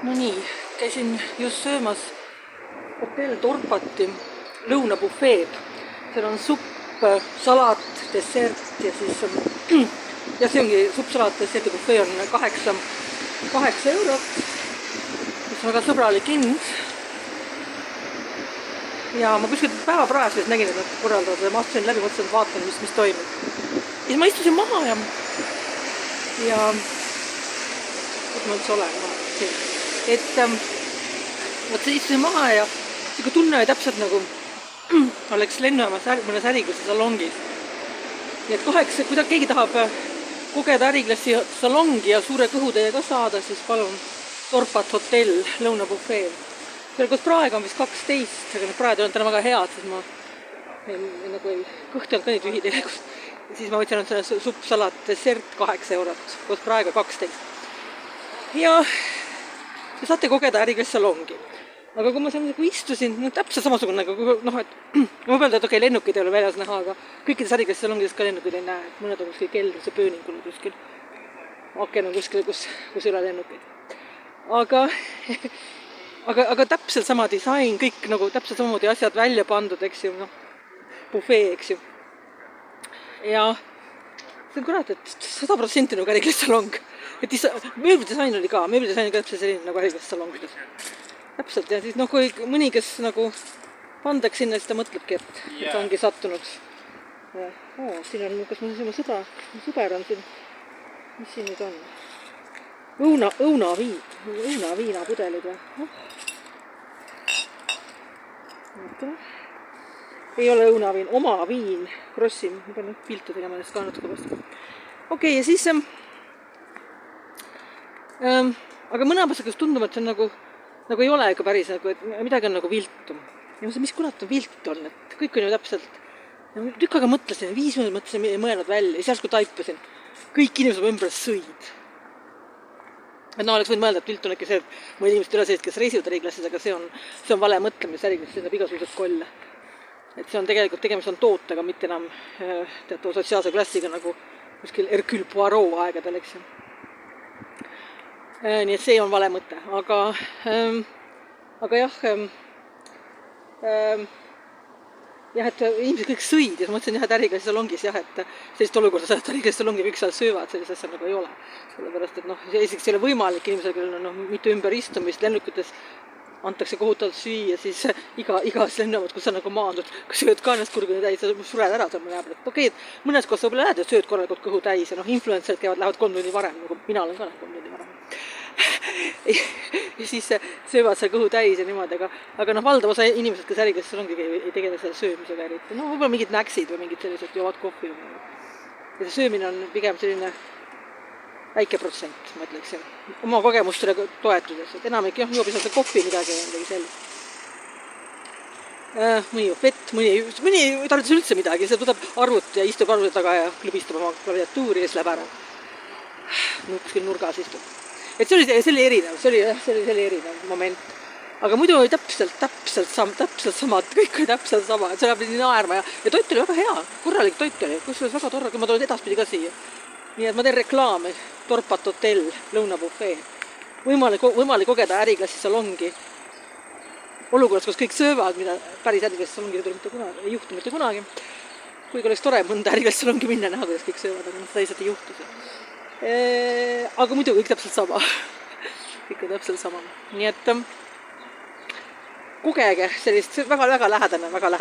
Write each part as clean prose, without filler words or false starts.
No nii, käisin just söömas hotell Dorpati lõunabufeed. Seal on supp, salat, dessert ja siis ja see ongi supp, salat, dessert ja bufee on 8 eurot, mis on väga sõbralik hind. Ja ma kuskilt päevaprajas nägin, et nad korraldavad ja ma astusin läbi, mõtlesin, et vaatan, mis toimub. Ja siis ma istusin maha ja kus ma üldse olen siin. Võt istusin maha ja siuke tunne oli täpselt nagu oleks lennujaamas mõnes äriklassi salongis. Nii et koheks, kui keegi tahab kogeda äriklassi salongi ja suure kõhutäie ka saada, siis palun Dorpat hotell lõunabufee. Seal kus praegu on vist 12, aga need praegu on täna väga head, siis ma kõht ei olnud ka nii tühi tegelikult. Ja siis ma võtsin selle supp, salat, dessert 8 eurot, kus praegu 12. Ja saate kogeda äriklassi salongi. Aga kui ma seal istusin, täpselt samasugune, et ma mõelda, et lennukid ei ole väljas näha, aga kõikides äriklassi salongides ka lennukid ei näe, et mõned on kuskil keldris ja pööningul kuskil. Aken on kuskil, kus ei ole lennukid. Aga täpselt sama disain, kõik nagu täpselt samamoodi asjad välja pandud, eks ju, bufee, eks ju. Ja see on kurat, et 100% nagu äriklassi salong. Mööblidisain oli ka, täpselt selline nagu äriklassi salongides. Täpselt, ja siis kui mõni, kes pandaks sinna, siis ta mõtlebki, et ongi sattunud. Siin on, kas mu sõber on siin, mis siin nüüd on? Õunaviina pudelid või? Ei ole õunaviin, oma viin, krossi, ma pean piltu tegema nendest ka natuke vastu. Okei, ja siis aga mõne aastakas tundub, et see on nagu ei ole ikka päris, et midagi on nagu viltu. Ja mis kurat on vilt on, et kõik on ju täpselt. Tükk aega mõtlesin, 5 minutit mõtlesin ja mõelnud välja, ja siis kui taipasin, kõik inimesed ümber sõid. Et oleks võinud mõelda, et vilt on äkki see, et mõni inimesed üle sellist, kes reisivad äriklassis, aga see on vale mõtlemis, äriklassis saab igasugused kolle. Et see on tegelikult tegemist on tootega, mitte enam teatava sotsiaalse klassiga nagu kuskil Hercule Poirot aegadel, eks ju. Nii et see on vale mõte, aga jah, et inimesed kõik sõid ja ma mõtlesin jah, et äriklassi salongis jah, et sellist olukorda saad, et äriklassi salongi kõik seal söövad, sellist asja nagu ei ole. Sellepärast, et esiteks ei ole võimalik inimesel, kellel on mitu ümber istumist, lennukutes antakse kohutavalt süüa, siis igas lennuvõt, kus sa nagu maandud, kui sööd ka ennast kurguni täis, sa sured ära seal mõne ajal. Okei, et mõnes kohas võib-olla lähed ja sööd korralikult kõhu täis ja influencerid lähevad 3 tundi varem, nagu mina olen ka 3 tundi varem. Ja siis söövad seal kõhu täis ja niimoodi, aga valdav osa inimesed, kes äriklassis salongi ei tegele selle söömisega eriti. Võib-olla mingid näksid või mingid sellised joovad kohvi. Ja see söömine on pigem selline väike protsent, ma ütleksin. Oma kogemustele toetudes, et enamik joob lihtsalt kohvi midagi sellist. Mõni joob vett, mõni ei tarvitas üldse midagi, see tuleb arvuti ja istub arvuti taga ja klõbistab oma klaviatuuri ja siis läheb ära. Kuskil nurgas istub. Et see oli erinev, see oli erinev moment. Aga muidu oli täpselt sama, kõik oli täpselt sama, et see läheb nii naerma ja toit oli väga hea, korralik toit oli, kus oli väga torre, kui ma tulin edaspidi ka siia. Nii et ma teen reklaami, Dorpat hotell, lõunabufee. Võimalik kogeda äriklassi salongi. Olukorras, kus kõik söövad, mida päris äriklassi salongi ei juhtu mitte kunagi. Kuigi oleks tore mõnda äriklassi salongi minna näha, kuidas kõik söövad, aga seda lihtsalt ei juhtu. Aga muidu kõik täpselt sama. Kõik on täpselt sama. Nii et kogege sellist väga lähedane igal,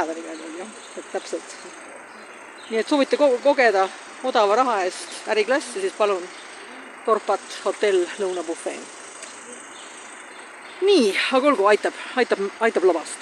et täpselt. Nii et soovite kogeda odava raha eest äriklassi, siis palun Dorpat hotell lõunabufee. Nii, aga olgu, aitab labast.